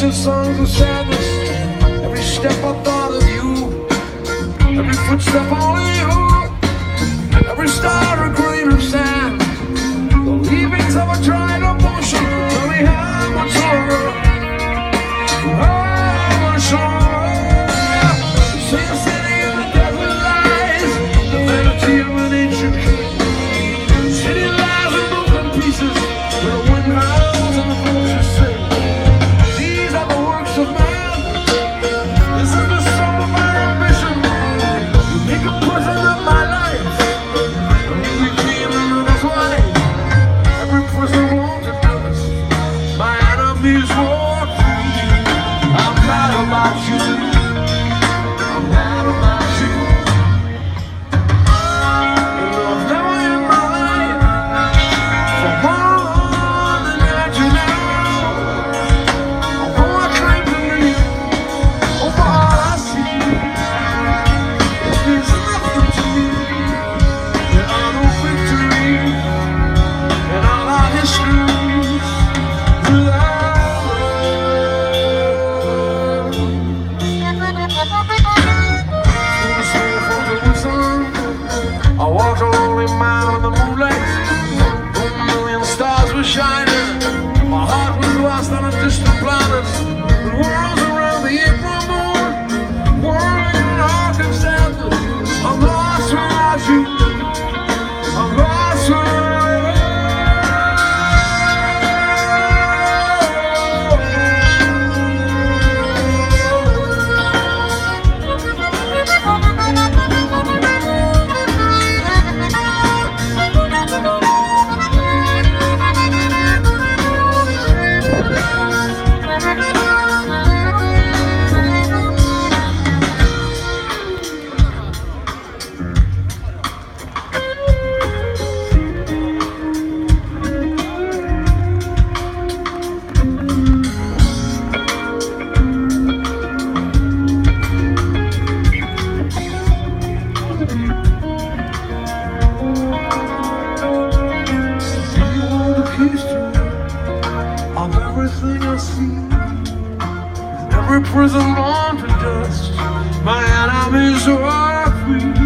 ancient songs of sadness. Every step I thought of you, every footstep only you, every star a grain of sand, the leavings of a dried up ocean. Tell me how much longer, how much longer. See a city of the desert lies, the vanity of an ancient king. City lies in broken pieces, where the wind howls and the vultures sing. These are the works of man. This is the sum of my ambition. You make a prison of my life, and you became another's wife. Every prison wanted us, my enemies walk free. I'm mad about you. I'm mad about you. You know I've never in my life for more than that you know. Although I claim to believe, over all I see, it means nothing to me. There are no victories in all our histories without love. Through the smoke from the sun, I walked a lonely mile in the moonlight. 1,000,000 stars were shining. My heart was lost on a distant planet. The world's around the April moon, whirling in an arc of sadness. I'm lost without you. I'm lost without you. Of everything I see, every prison gone to dust, my enemies are free.